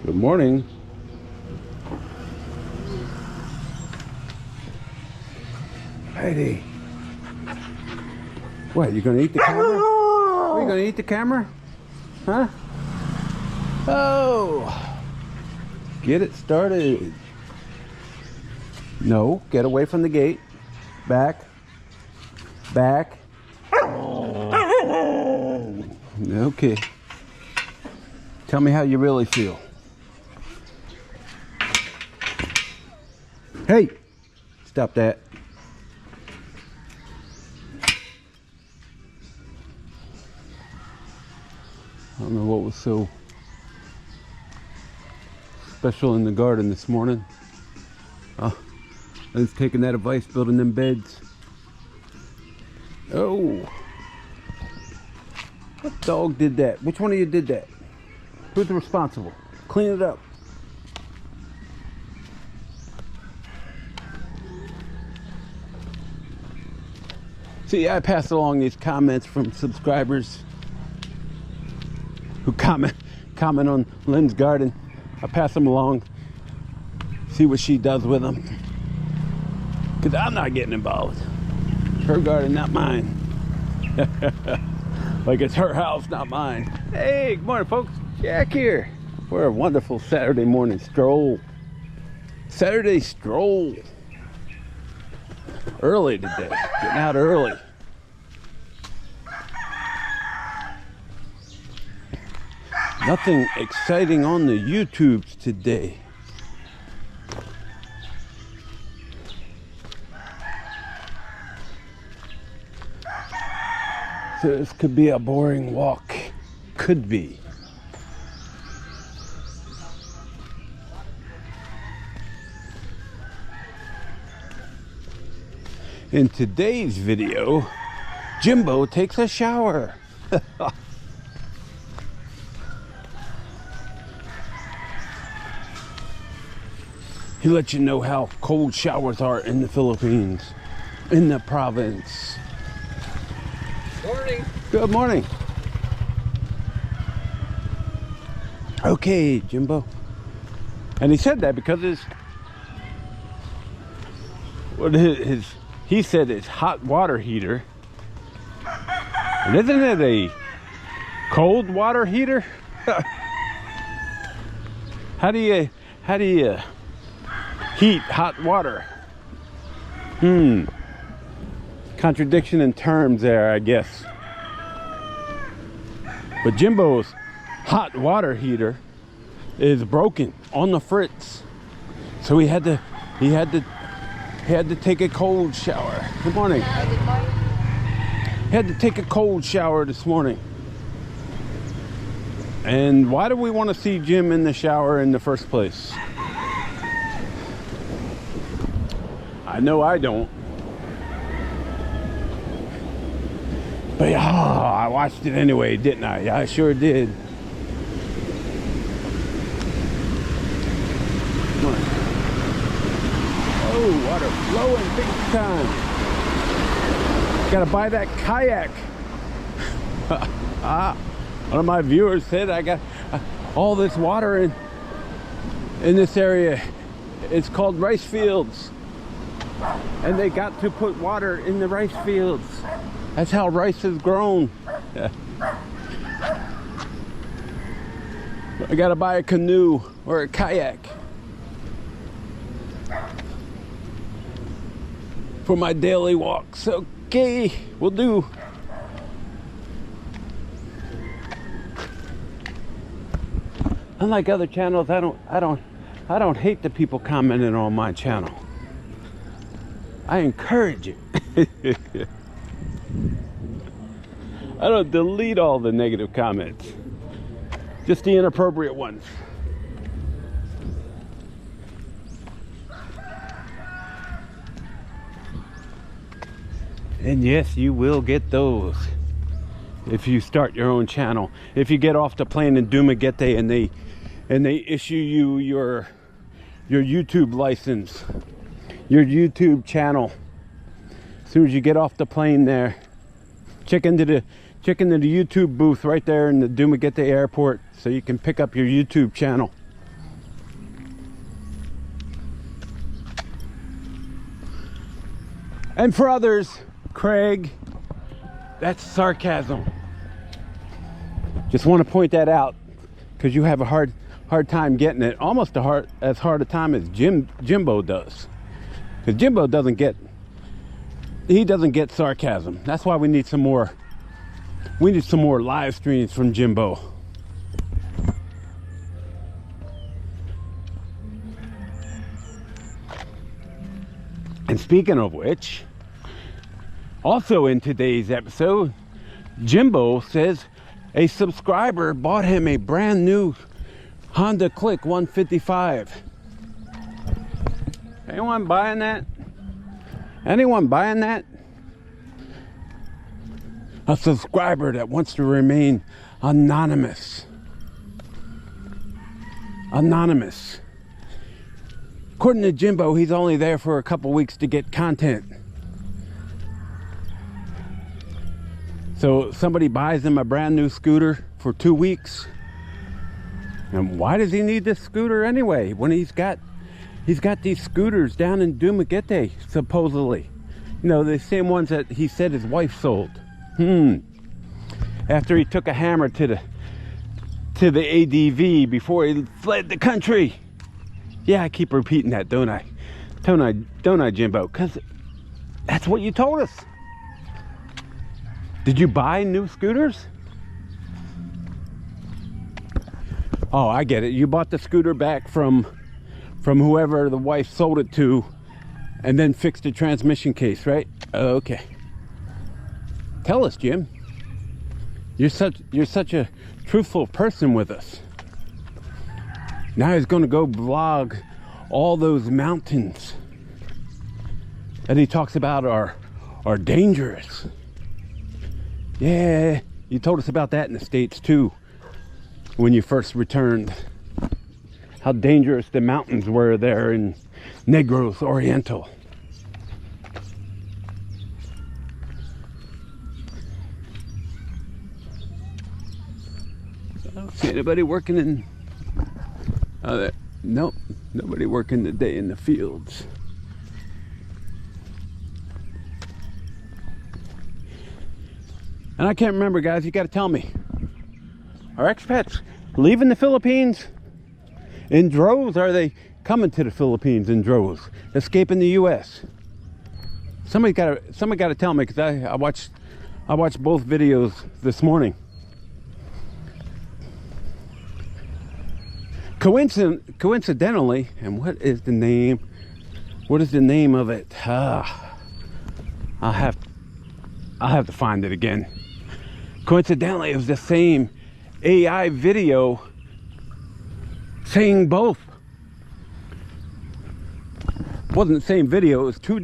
Good morning. Heidi. What, you gonna eat the camera? Are you gonna eat the camera? Huh? Oh! Get it started. No, get away from the gate. Back. Back. Okay. Tell me how you really feel. Hey! Stop that. I don't know what was so special in the garden this morning. I was taking that advice, building them beds. Oh! What dog did that? Which one of you did that? Who's responsible? Clean it up. See, I pass along these comments from subscribers who comment on Lynn's garden. I pass them along, see what she does with them, because I'm not getting involved. Her garden, not mine. Like it's her house, not mine. Hey, good morning, folks. Jack here for a wonderful Saturday morning stroll. Saturday stroll. Early today, getting out early. Nothing exciting on the YouTubes today. So this could be a boring walk. Could be. In today's video, Jimbo takes a shower. He lets you know how cold showers are in the Philippines, in the province. Morning. Good morning. Okay, Jimbo. And he said that because he said his hot water heater. And isn't it a cold water heater? How do you heat hot water? Contradiction in terms there, I guess. But Jimbo's hot water heater is broken on the fritz, so he had to take a cold shower. Good morning. Good morning. He had to take a cold shower this morning. And why do we want to see Jim in the shower in the first place? I know I don't. But I watched it anyway, didn't I? I sure did. Come on. Oh, water flowing big time. Gotta buy that kayak. One of my viewers said I got all this water in this area. It's called rice fields. And they got to put water in the rice fields. That's how rice is grown. I gotta buy a canoe or a kayak for my daily walks. Okay, will do. Unlike other channels, I don't hate the people commenting on my channel. I encourage it. I don't delete all the negative comments, just the inappropriate ones. And yes, you will get those if you start your own channel. If you get off the plane in Dumaguete and they issue you your YouTube license, your YouTube channel. As soon as you get off the plane there, check into the YouTube booth right there in the Dumaguete airport so you can pick up your YouTube channel. And for others, Craig, that's sarcasm. Just want to point that out because you have a hard time getting it. Almost as hard a time as Jimbo does. Because Jimbo doesn't get sarcasm. That's why we need some more. We need some more live streams from Jimbo. And speaking of which, also in today's episode, Jimbo says a subscriber bought him a brand new Honda Click 155. Anyone buying that? Anyone buying that? A subscriber that wants to remain anonymous. Anonymous. According to Jimbo, he's only there for a couple weeks to get content. So somebody buys him a brand new scooter for 2 weeks. And why does he need this scooter anyway? When he's got these scooters down in Dumaguete, supposedly. You know, the same ones that he said his wife sold. After he took a hammer to the ADV before he fled the country. Yeah, I keep repeating that, don't I? Don't I, Jimbo? Because that's what you told us. Did you buy new scooters? Oh, I get it. You bought the scooter back from whoever the wife sold it to and then fixed the transmission case, right? Okay. Tell us, Jim. You're such a truthful person with us. Now he's going to go vlog all those mountains that he talks about are dangerous. Yeah, you told us about that in the States too when you first returned. How dangerous the mountains were there in Negros Oriental. I don't see anybody working in... nope, nobody working today in the fields. And I can't remember, guys, you got to tell me. Are expats leaving the Philippines in droves? Are they coming to the Philippines in droves, escaping the U.S.? Somebody got to tell me, because I watched both videos this morning. Coincidentally, and what is the name of it? I'll have to find it again. Coincidentally, it was the same AI video saying both. It wasn't the same video, it was two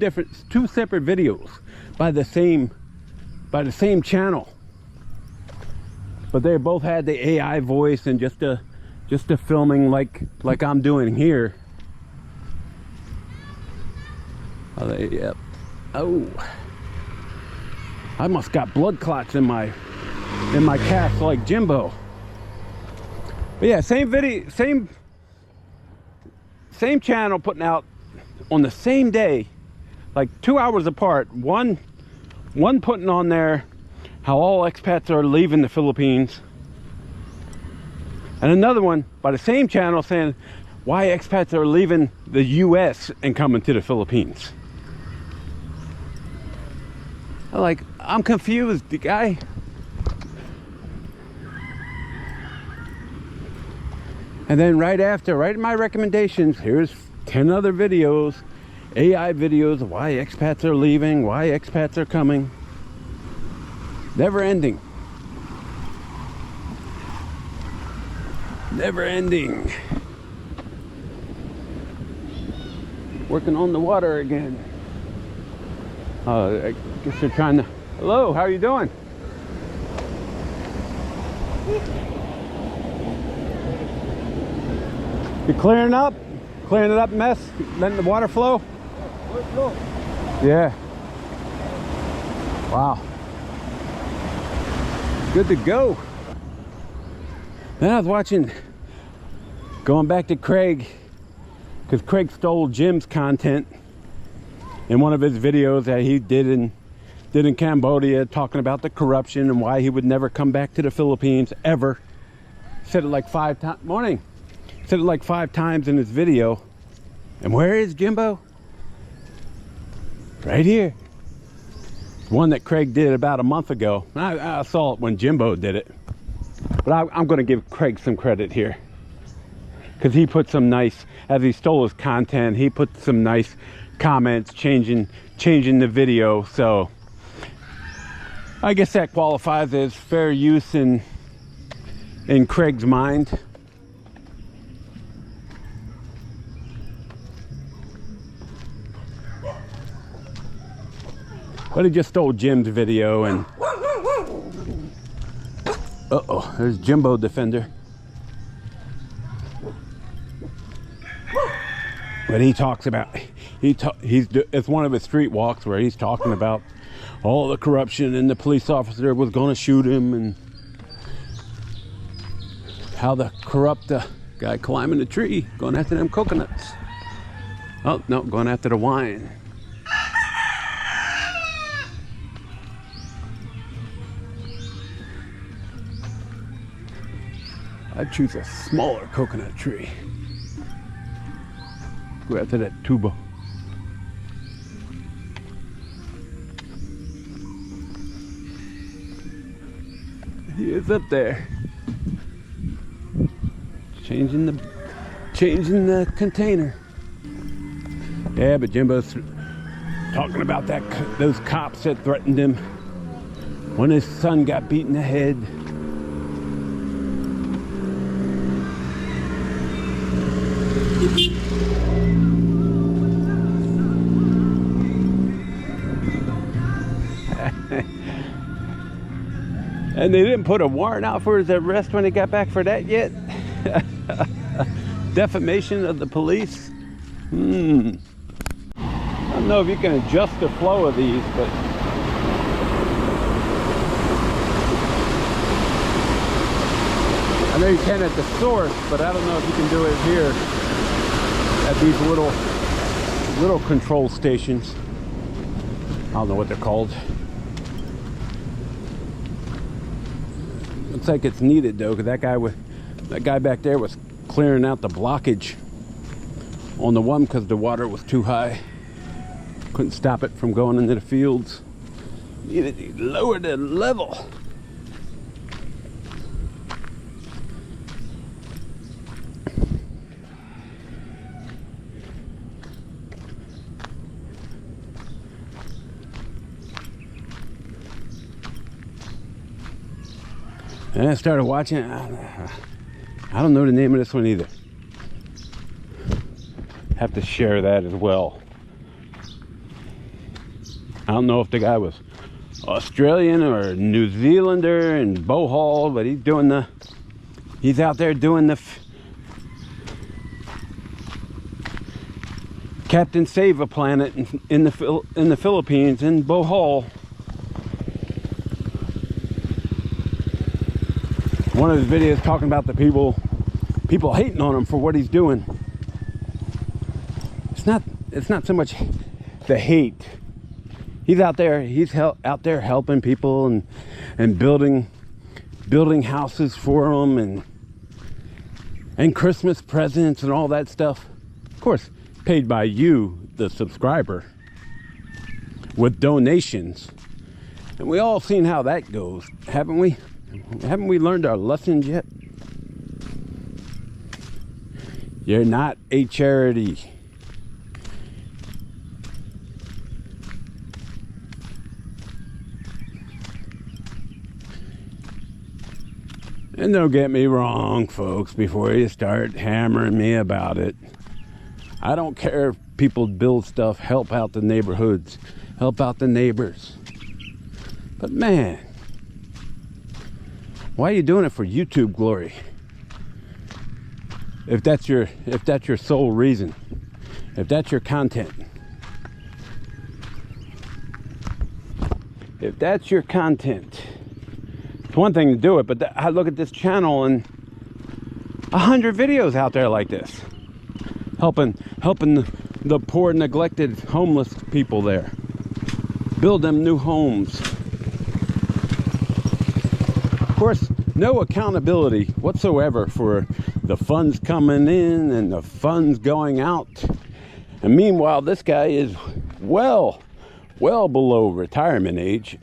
separate videos by the same channel. But they both had the AI voice and just a filming like I'm doing here. Yep. Oh, I must got blood clots in my calf like Jimbo. But yeah, same video, same channel putting out on the same day, like 2 hours apart. One putting on there how all expats are leaving the Philippines, and another one by the same channel saying why expats are leaving the US and coming to the Philippines. I'm confused, the guy. And then right in my recommendations, here's 10 other videos, AI videos of why expats are leaving, why expats are coming. Never ending. Never ending. Working on the water again. I guess they're trying to... Hello, how are you doing? You clearing up? Clearing it up mess? Letting the water flow? Yeah. Wow. Good to go. Then I was watching, going back to Craig, because Craig stole Jim's content in one of his videos that he did in Cambodia, talking about the corruption and why he would never come back to the Philippines ever. Said it like 5 times. Morning. Said it like 5 times in his video. And where is Jimbo? Right here. One that Craig did about a month ago. I saw it when Jimbo did it. But I'm going to give Craig some credit here. Because he put some nice, as he stole his content, he put some nice comments changing the video. So I guess that qualifies as fair use in Craig's mind. But he just stole Jim's video, and uh-oh, there's Jimbo Defender. But he talks about, it's one of his street walks where he's talking about all the corruption, and the police officer was going to shoot him, and how the corrupt guy climbing the tree, going after them coconuts. Oh, no, going after the wine. I'd choose a smaller coconut tree. Go after that tuba. He is up there. Changing the container. Yeah, but Jimbo's talking about those cops that threatened him when his son got beat in the head. And they didn't put a warrant out for his arrest when he got back for that yet? Defamation of the police? I don't know if you can adjust the flow of these, but I know you can at the source, but I don't know if you can do it here at these little control stations. I don't know what they're called. Looks like it's needed though, because that guy back there was clearing out the blockage on the one because the water was too high. Couldn't stop it from going into the fields. Needed to lower the level. And I started watching. I don't know the name of this one either. Have to share that as well. I don't know if the guy was Australian or New Zealander in Bohol, but he's out there doing the Captain Save a Planet in the Philippines, in Bohol. One of his videos talking about the people hating on him for what he's doing. It's not so much the hate. He's out there helping people and building houses for them and Christmas presents and all that stuff. Of course, paid by you, the subscriber, with donations. And we all seen how that goes, haven't we? Haven't we learned our lessons yet? You're not a charity. And don't get me wrong, folks, before you start hammering me about it. I don't care if people build stuff, help out the neighborhoods, help out the neighbors. But man, why are you doing it for YouTube glory? If that's your sole reason, if that's your content. If that's your content, it's one thing to do it, but I look at this channel and 100 videos out there like this, helping the poor, neglected, homeless people there. Build them new homes. Of course, no accountability whatsoever for the funds coming in and the funds going out. And meanwhile, this guy is well below retirement age.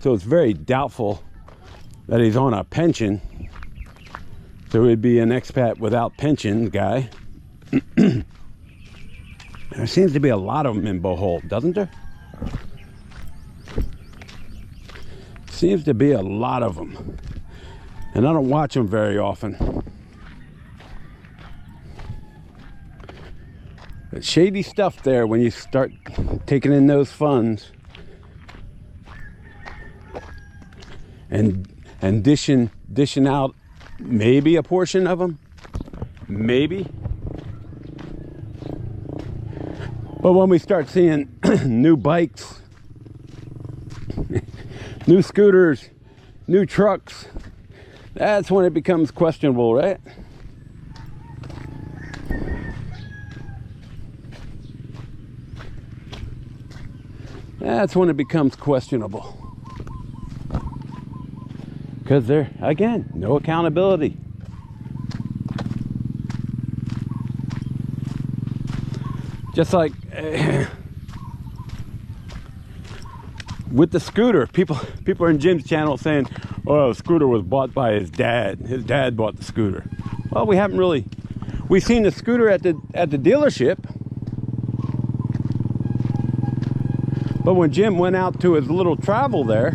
So it's very doubtful that he's on a pension. So he'd be an expat without pension guy. There seems to be a lot of them in Bohol, doesn't there? Seems to be a lot of them. And I don't watch them very often. But shady stuff there when you start taking in those funds. And dishing out maybe a portion of them. Maybe. But when we start seeing new bikes, new scooters, new trucks, that's when it becomes questionable, right? That's when it becomes questionable. Because there, again, no accountability. Just like with the scooter, people are in Jim's channel saying, "Oh, the scooter was bought by his dad. His dad bought the scooter." Well, we haven't really. We've seen the scooter at the dealership, but when Jim went out to his little travel there,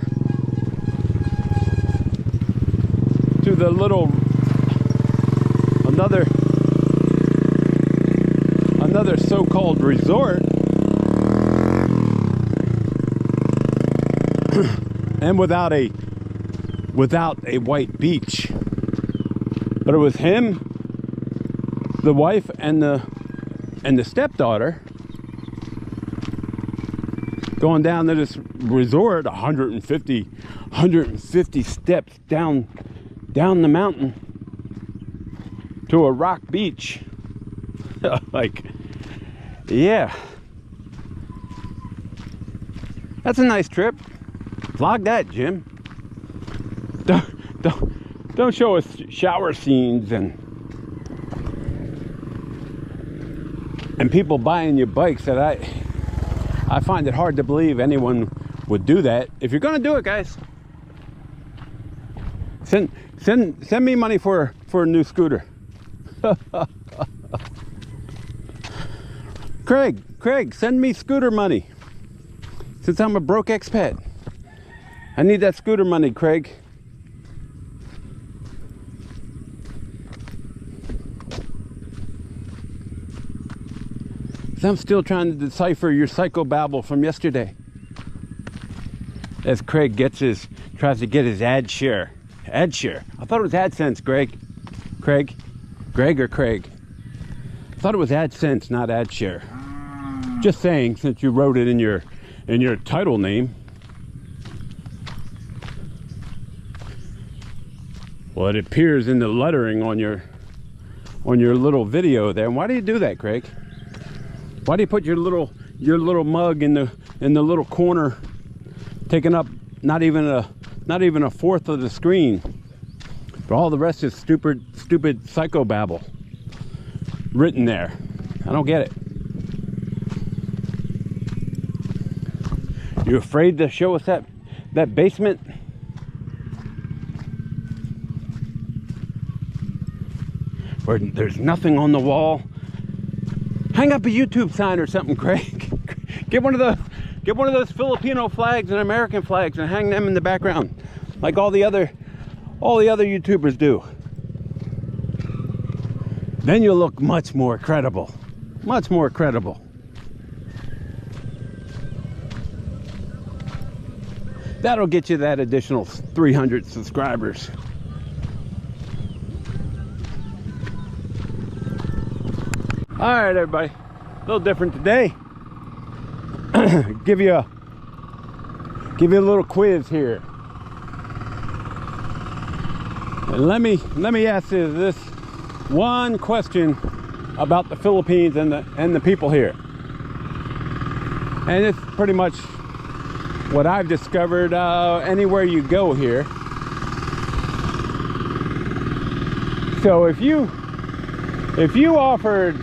to the little another so-called resort, and without a white beach, but it was him, the wife, and the stepdaughter going down to this resort, 150 steps down the mountain to a rock beach. Like, yeah, that's a nice trip. Vlog that, Jim. Don't show us shower scenes and people buying you bikes. That I find it hard to believe anyone would do that. If you're gonna do it, guys, send me money for a new scooter. Craig, send me scooter money. Since I'm a broke expat, I need that scooter money, Craig. So I'm still trying to decipher your psychobabble from yesterday. As Craig tries to get his ad share. Ad share. I thought it was AdSense, Greg or Craig. I thought it was AdSense, not ad share. Just saying, since you wrote it in your title name. Well, it appears in the lettering on your little video there. And why do you do that, Craig? Why do you put your little mug in the little corner, taking up not even a fourth of the screen? But all the rest is stupid psychobabble written there. I don't get it. You afraid to show us that basement? Where there's nothing on the wall? Hang up a YouTube sign or something, Craig. Get one of those Filipino flags and American flags and hang them in the background, like all the other YouTubers do. Then you'll look much more credible. Much more credible. That'll get you that additional 300 subscribers. All right, everybody. A little different today. Give you a little quiz here. And let me ask you this one question about the Philippines and the people here. And it's pretty much what I've discovered anywhere you go here. So if you offered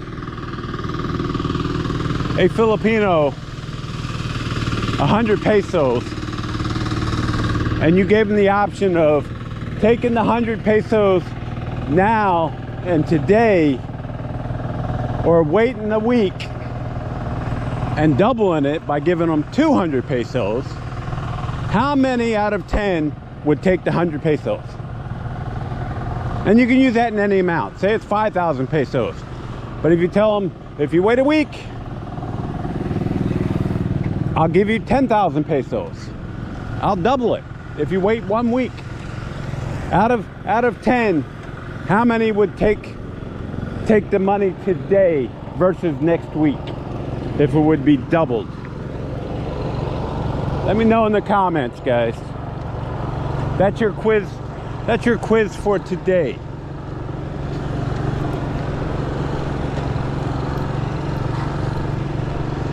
a Filipino 100 pesos and you gave them the option of taking the 100 pesos now and today, or waiting a week and doubling it by giving them 200 pesos, how many out of 10 would take the 100 pesos? And you can use that in any amount. Say it's 5,000 pesos. But if you tell them, if you wait a week, I'll give you 10,000 pesos. I'll double it if you wait 1 week. Out of 10, how many would take the money today versus next week if it would be doubled? Let me know in the comments, guys. That's your quiz. That's your quiz for today.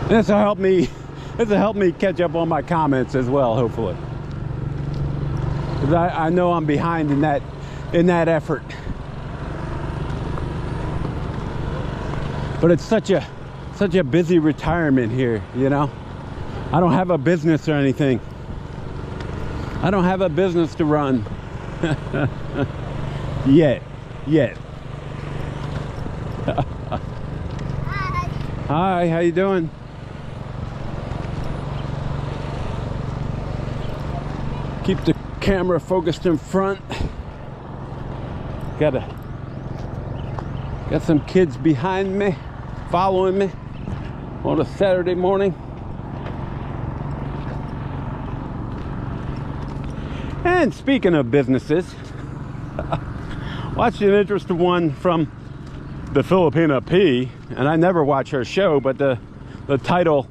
This will help me. This will help me catch up on my comments as well, hopefully. Because I know I'm behind in that effort. But it's such a busy retirement here, you know. I don't have a business or anything. I don't have a business to run. Yet. Hi, how you doing? Keep the camera focused in front. Got some kids behind me, following me on a Saturday morning. And speaking of businesses, watched an interesting one from the Filipina P, and I never watch her show, but the title,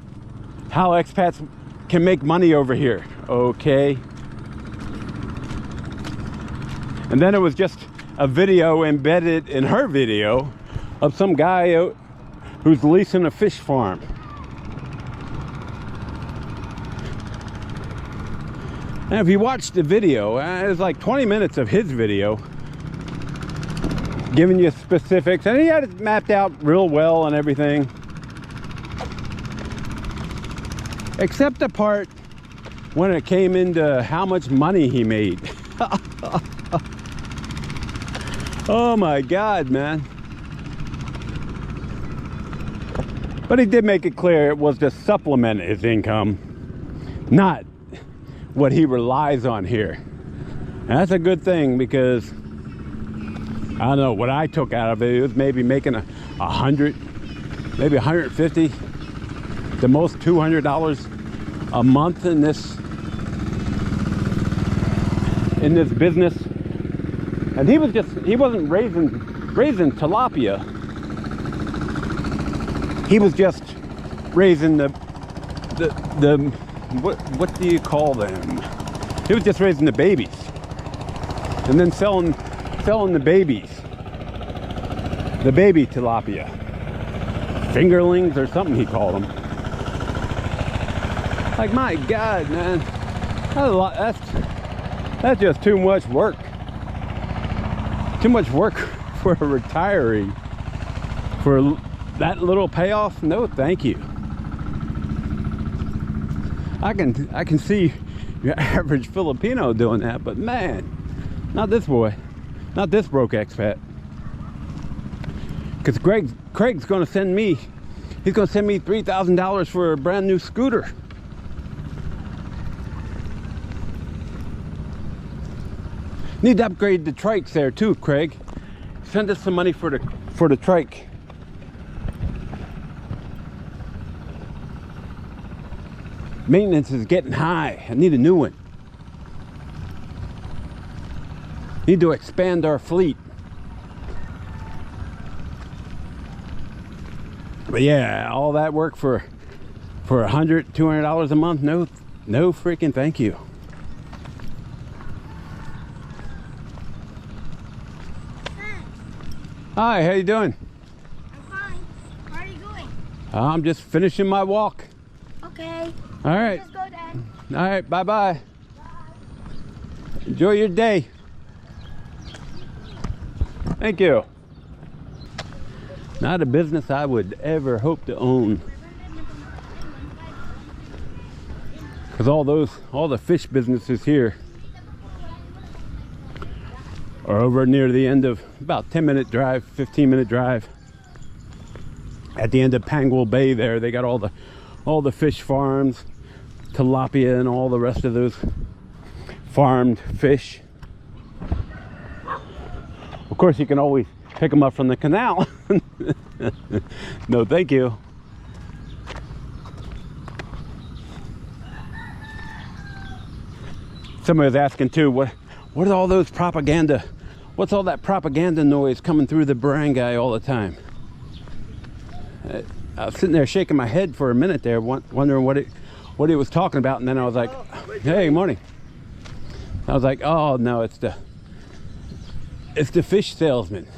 How Expats Can Make Money Over Here. Okay. And then it was just a video embedded in her video of some guy who's leasing a fish farm. And if you watch the video, it's like 20 minutes of his video giving you specifics, and he had it mapped out real well and everything, except the part when it came into how much money he made. Oh my God, man. But he did make it clear it was to supplement his income, not what he relies on here. And that's a good thing, because I don't know what I took out of it. It was maybe making 100, maybe 150, the most $200 a month in this business. And he wasn't raising tilapia. He was just raising the what do you call them? He was just raising the babies, and then selling the babies, the baby tilapia, fingerlings or something he called them. Like, my God, man, that's just too much work. Too much work for a retiree for that little payoff. No, thank you. I can see your average Filipino doing that, but man, not this boy, not this broke expat. Because Craig's going to send me, he's going to send me $3,000 for a brand new scooter. Need to upgrade the trikes there too, Craig. Send us some money for the trike. Maintenance is getting high. I need a new one. Need to expand our fleet. But yeah, all that work for $100, $200 a month? No freaking thank you. Hi. Hi, how you doing? I'm fine. I'm just finishing my walk. Okay. All right. Just go then. All right. Bye-bye. Enjoy your day. Thank you. Not a business I would ever hope to own. Because all the fish businesses here are over near the end of about 10-minute drive, 15-minute drive. At the end of Panguil Bay there, they got all the fish farms, tilapia and all the rest of those farmed fish. Of course, you can always pick them up from the canal. No, thank you. Somebody was asking too, what are all those propaganda? What's all that propaganda noise coming through the barangay all the time? I was sitting there shaking my head for a minute there, wondering what he was talking about, and then I was like, "Hey, morning." I was like, "Oh no, it's the fish salesmen.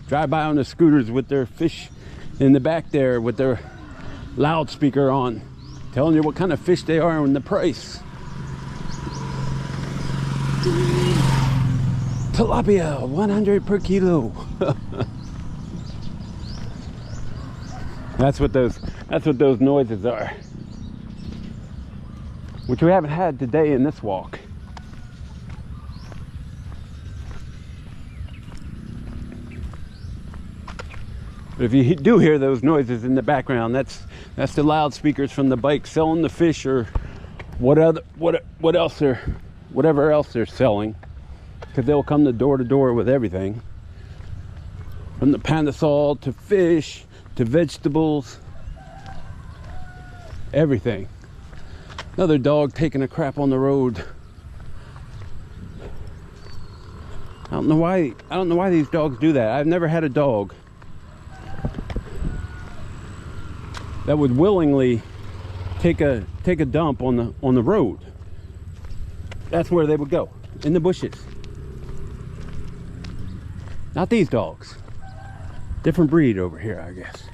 Drive by on the scooters with their fish in the back there with their loudspeaker on, telling you what kind of fish they are and the price." Tilapia, 100 per kilo. That's what those noises are, which we haven't had today in this walk. But if you do hear those noises in the background, that's the loudspeakers from the bike selling the fish or whatever else they're selling, because they'll come to door with everything, from the pandesal to fish to vegetables, everything. Another dog taking a crap on the road. I don't know why these dogs do that. I've never had a dog that would willingly take a dump on the road. That's where they would go, in the bushes. Not these dogs. Different breed over here, I guess.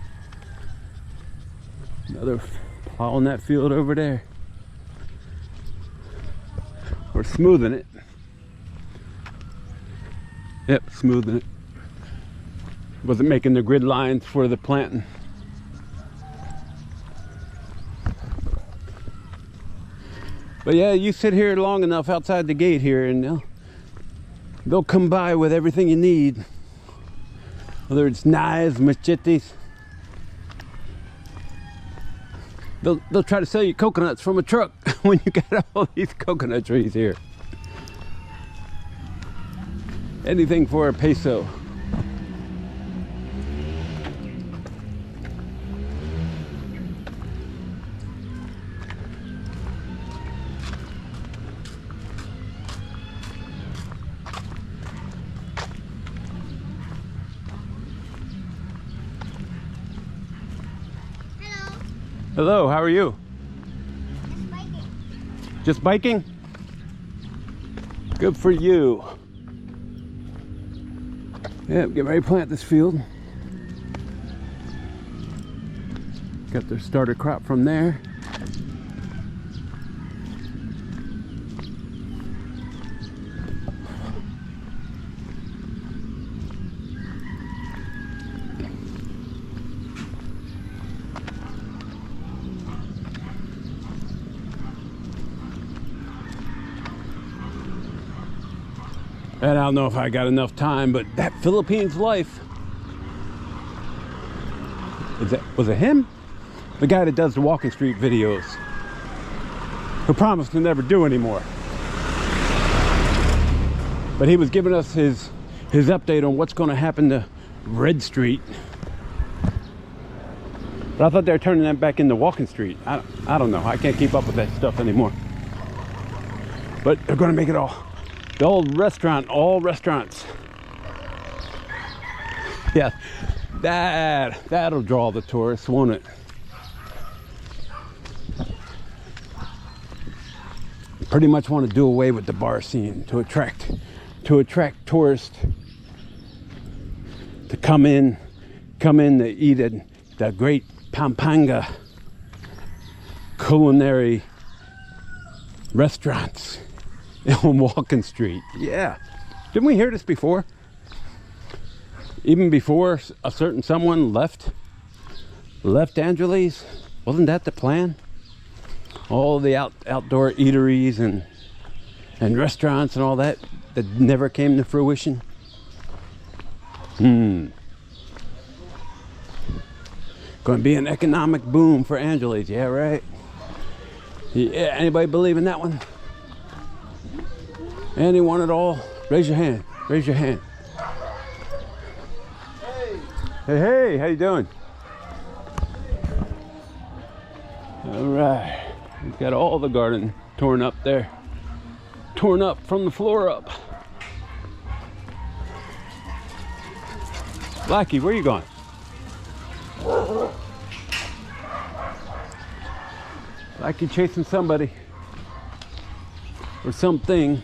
Another plow on that field over there. We're smoothing it. Yep, smoothing it. Wasn't making the grid lines for the planting. But yeah, you sit here long enough outside the gate here and they'll come by with everything you need. Whether it's knives, machetes. They'll try to sell you coconuts from a truck when you got all these coconut trees here. Anything for a peso. Hello, how are you? Just biking. Just biking? Good for you. Yeah, get ready to plant this field. Got their starter crop from there. And I don't know if I got enough time, but that Philippines life. Was it him? The guy that does the walking street videos, who promised to never do anymore. But he was giving us his update on what's going to happen to Red Street. But I thought they were turning that back into Walking Street. I don't know. I can't keep up with that stuff anymore. But they're going to make it all. The old restaurant, all restaurants. Yeah, that'll draw the tourists, won't it? Pretty much want to do away with the bar scene to attract tourists to come in to eat at the great Pampanga culinary restaurants on Walking Street. Yeah. Didn't we hear this before? Even before a certain someone left Angeles? Wasn't that the plan? All the outdoor eateries and restaurants and all that never came to fruition. Going to be an economic boom for Angeles. Yeah, right. Yeah, anybody believe in that one? Anyone at all? Raise your hand. Raise your hand. Hey, how you doing? All right. We've got all the garden torn up there. Torn up from the floor up. Blackie, where you going? Blackie chasing somebody or something.